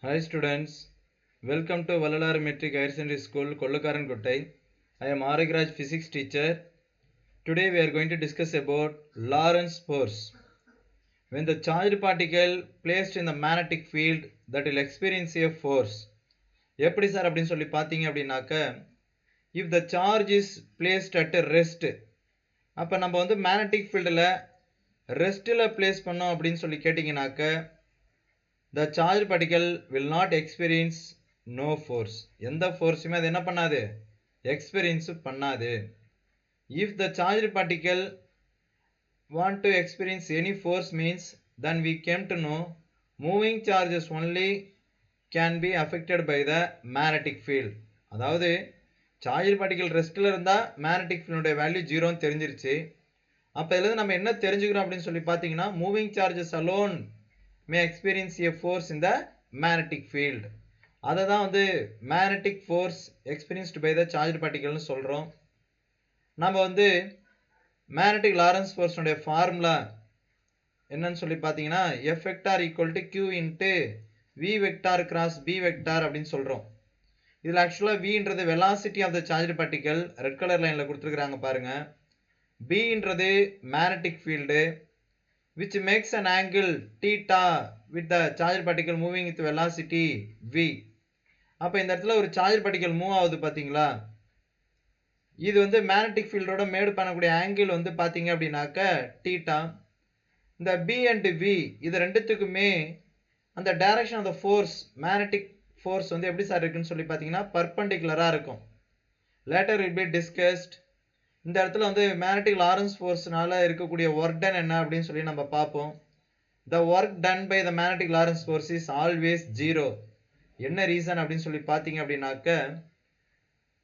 Hi students, welcome to Valalar Metric Higher Secondary School, Kollakaran. I am Aragraj physics teacher. Today we are going to discuss about Lorentz force. When the charged particle placed in the magnetic field that will experience a force. எப்படி sir அப்படின்னு சொல்லி பார்த்தீங்க அப்படின்னாக்க, if the charge is placed at a rest, அப்போ நம்ம வந்து magnetic ஃபீல்டில் ரெஸ்ட்டில் place பண்ணோம் அப்படின்னு சொல்லி கேட்டிங்கனாக்க, the charged particle will not experience no force. எந்த ஃபோர்ஸுமே அது என்ன பண்ணாது, எக்ஸ்பீரியன்ஸ் பண்ணாது. if the charged particle want to experience any force means, then we came to know moving charges only can be affected by the magnetic field. அதாவது charge particle ரெஸ்ட்டில் இருந்தால் magnetic ஃபீல்டுடைய value ஜீரோன்னு தெரிஞ்சிருச்சு. அப்போ இதில் நம்ம என்ன தெரிஞ்சுக்கிறோம் அப்படின்னு சொல்லி பார்த்தீங்கன்னா, moving charges alone may experience a force in the magnetic field. அதை தான் வந்து magnetic force experienced by the charged particle னு சொல்கிறோம். நம்ம வந்து magnetic Lorentz force உடைய ஃபார்முலா என்னன்னு சொல்லி பார்த்தீங்கன்னா, F vector equal to Q into V vector cross B vector அப்படின்னு சொல்கிறோம். இதில் ஆக்சுவலாக Vன்றது velocity of the charged particle, red colour லைனில் கொடுத்துருக்குறாங்க பாருங்க. Bன்றது magnetic field, which makes an angle theta with the charged particle moving with velocity v. அப்போ இந்த இடத்துல ஒரு சார்ஜ் பார்ட்டிகல் மூவ் ஆகுது பார்த்தீங்களா, இது வந்து மேக்னெட்டிக் ஃபீல்டோட மேடு பண்ணக்கூடிய ஆங்கிள் வந்து பார்த்தீங்க அப்படின்னாக்க தீட்டா. இந்த பி அண்ட் வி இது ரெண்டுத்துக்குமே அந்த direction of the force, magnetic force வந்து எப்படி சார் இருக்குன்னு சொல்லி பார்த்தீங்கன்னா பர்பண்டிகுலராக இருக்கும். Later will be discussed. இந்த இடத்துல வந்து மேக்னெட்டிக் லாரன்ஸ் ஃபோர்ஸ்னால இருக்கக்கூடிய ஒர்க் டன் என்ன அப்படின்னு சொல்லி நம்ம பார்ப்போம். The work done by the magnetic Lorentz force is always zero. என்ன ரீசன் அப்படின்னு சொல்லி பார்த்தீங்க அப்படின்னாக்க,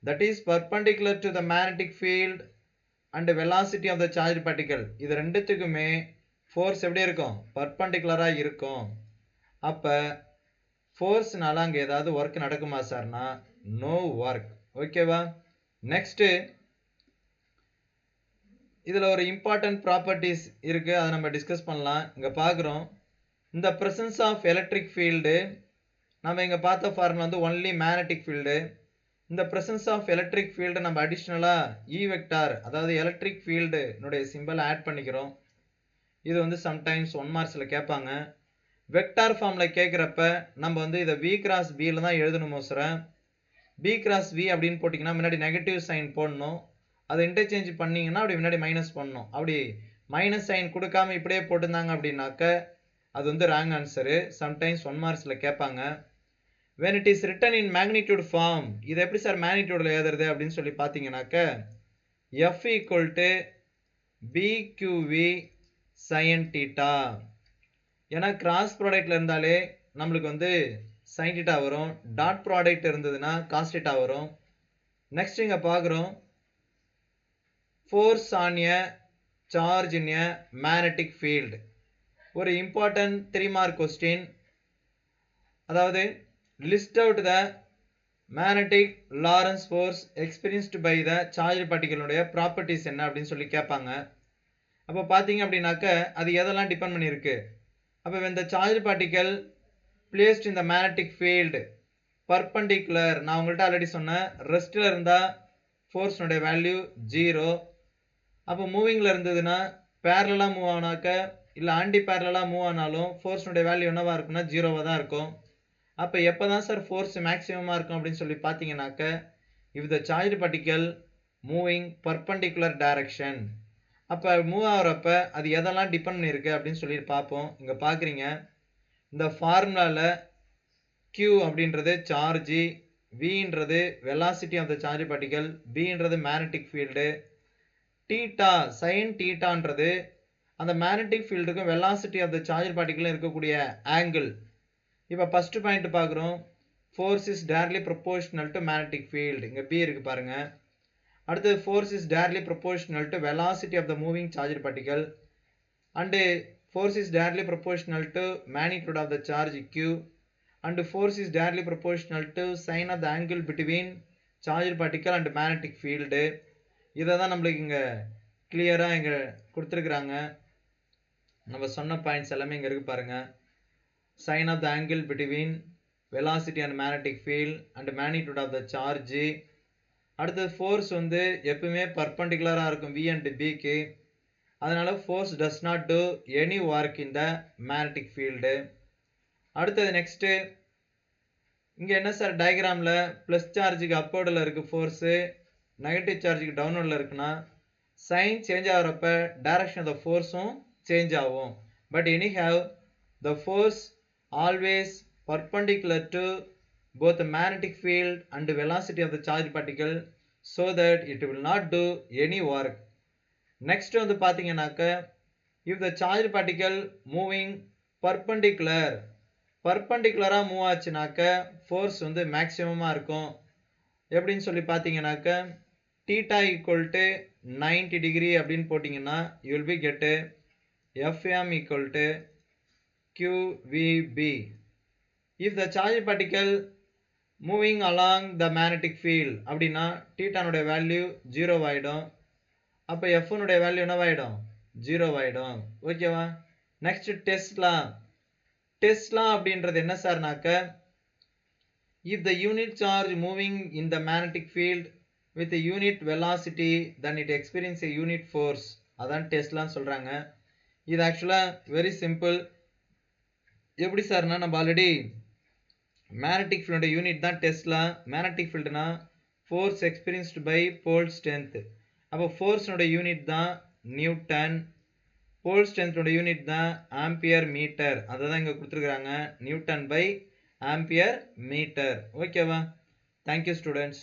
that is perpendicular to the magnetic field and velocity of the charged particle. இது ரெண்டுத்துக்குமே ஃபோர்ஸ் எப்படி இருக்கும், பர்பண்டிகுலராக இருக்கும். அப்போ ஃபோர்ஸ்னால அங்கே ஏதாவது ஒர்க் நடக்குமா சார்னா நோ ஒர்க். ஓகேவா. நெக்ஸ்ட்டு இதில் ஒரு இம்பார்ட்டன்ட் ப்ராப்பர்ட்டிஸ் இருக்குது, அதை நம்ம டிஸ்கஸ் பண்ணலாம். இங்கே பார்க்குறோம், இந்த ப்ரெசன்ஸ் ஆஃப் எலக்ட்ரிக் ஃபீல்டு நம்ம இங்கே பார்த்த ஃபார்முலா வந்து ஒன்லி மேக்னெட்டிக் ஃபீல்டு. இந்த ப்ரெசன்ஸ் ஆஃப் எலக்ட்ரிக் ஃபீல்டு நம்ம அடிஷ்னலாக இ வெக்டார், அதாவது எலக்ட்ரிக் ஃபீல்டுனுடைய சிம்பிள் ஆட் பண்ணிக்கிறோம். இது வந்து சம்டைம்ஸ் 1 மார்க்ஸில் கேட்பாங்க. வெக்டார் ஃபார்மில் கேட்குறப்ப நம்ம வந்து இதை வி கிராஸ் பியில் தான் எழுதணும் சார். பி கிராஸ் வி அப்படின்னு போட்டிங்கன்னா முன்னாடி நெகட்டிவ் சைன் போடணும், அதை இன்டர்சேஞ்ச் பண்ணிங்கன்னா அப்படி முன்னாடி மைனஸ் பண்ணணும். அப்படி மைனஸ் சைன் கொடுக்காம இப்படியே போட்டிருந்தாங்க அப்படின்னாக்க அது வந்து ராங் ஆன்சரு. சம்டைம்ஸ் 1 மார்க்ஸில் கேட்பாங்க. when it is written in magnitude form, இது எப்படி சார் மேக்னிடியூடில் எழுதுறது அப்படின்னு சொல்லி பார்த்தீங்கன்னாக்க, F equal to BQV sin theta. ஏன்னா கிராஸ் ப்ராடக்டில் இருந்தாலே நம்மளுக்கு வந்து சைன் தீட்டா வரும், டாட் ப்ராடக்ட் இருந்ததுன்னா காஸ் தீட்டா வரும். நெக்ஸ்ட் இங்கே பார்க்குறோம், force on a charge in a magnetic field. ஒரு important 3 mark question. அதாவது list out the magnetic Lorentz force experienced by the charged particle உடைய ப்ராப்பர்ட்டிஸ் என்ன அப்படின்னு சொல்லி கேட்பாங்க. அப்போ பார்த்தீங்க அப்படின்னாக்க அது எதெல்லாம் டிபெண்ட் பண்ணியிருக்கு. அப்போ when the charged particle placed in the magnetic field perpendicular, நான் உங்கள்கிட்ட ஆல்ரெடி சொன்னேன், ரெஸ்ட்டில் இருந்தால் ஃபோர்ஸ்னுடைய வேல்யூ 0. அப்போ மூவிங்கில் இருந்ததுன்னா பேரலாக மூவ் ஆனாக்க இல்லை ஆன்டி பேரலாக மூவ் ஆனாலும் ஃபோர்ஸ்னுடைய வேல்யூ என்னவாக இருக்குன்னா 0வாக தான் இருக்கும். அப்போ எப்போ தான் சார் ஃபோர்ஸ் மேக்ஸிமமாக இருக்கும் அப்படின்னு சொல்லி பார்த்தீங்கன்னாக்க, if the charged particle moving perpendicular direction. அப்போ மூவ் ஆகிறப்ப அது எதெல்லாம் டிபெண்ட் பண்ணியிருக்கு அப்படின்னு சொல்லி பார்ப்போம். இங்கே பார்க்குறீங்க, இந்த ஃபார்முலாவில் Q அப்படின்றது சார்ஜி, Vன்றது velocity of the charge particle, Bன்றது மேக்னெட்டிக் ஃபீல்டு, தீட்டா சைன் தீட்டான்றது அந்த மேக்னெட்டிக் ஃபீல்டுக்கும் velocity of the charge particle இருக்கக்கூடிய ஆங்கிள். இப்போ ஃபர்ஸ்ட் பாயிண்ட் பார்க்குறோம், force is directly proportional to magnetic field. இங்கே பி இருக்கு பாருங்க. அடுத்தது force is directly proportional to velocity of the moving charge particle and force is directly proportional to magnitude of the charge Q and force is directly proportional to sine of the angle between charge particle and magnetic field. இதை தான் நம்மளுக்கு இங்கே கிளியராக இங்கே கொடுத்துருக்குறாங்க. நம்ம சொன்ன points எல்லாமே இங்கே இருக்கு பாருங்க. Sine of the angle between velocity and magnetic field and magnitude of the charge. அடுத்தது force வந்து எப்பவுமே perpendicular இருக்கும் V and B க்கு. அதனால force does not do any work in the magnetic field. அடுத்தது next இங்க என்ன சார் டயகிராம்ல பிளஸ் சார்ஜுக்கு upwardல இருக்கு force, நெகட்டிவ் சார்ஜுக்கு downwardல இருக்குனா sign change ஆகிறப்ப direction of the forceம் change ஆகும். But anyhow the force always perpendicular to both the magnetic field and the velocity of the charged particle, so that it will not do any work. Next வந்து பாத்தீங்கன்னாக்க if the charged particle moving perpendicular move ஆச்சுனாக்க force வந்து மேக்ஸிமமா இருக்கும். எப்படின்னு சொல்லி பாத்தீங்கன்னாக்க theta equal to 90 degree அப்படின்னு போட்டீங்கன்னா you will be get Fm equal to QVB. If the charged particle moving along the magnetic field அப்படினா theta னுடைய வேல்யூ 0 ஆயிடும். அப்ப F னுடைய வேல்யூ என்னவாயிடும்? 0 ஆயிடும். ஓகேவா? நெக்ஸ்ட் டெஸ்லா அப்படின்றது என்ன சார்னாக்க if the unit charge moving in the magnetic field with a unit velocity then it experiences a unit force. அதான் டெஸ்லான்னு சொல்றாங்க. இது ஆக்சுவலா வெரி சிம்பிள். எப்படி சார்னா நம்ம ஆல்ரெடி magnetic field unit தான் Tesla. magnetic fieldனா force experienced by pole strength. அப்போ force நோட unit தான் நியூட்டன், pole strength நோட யூனிட் தான் ஆம்பியர் மீட்டர். அததான் இங்க கொடுத்திருக்காங்க நியூட்டன் பை ஆம்பியர் மீட்டர். ஓகேவா? Thank you students.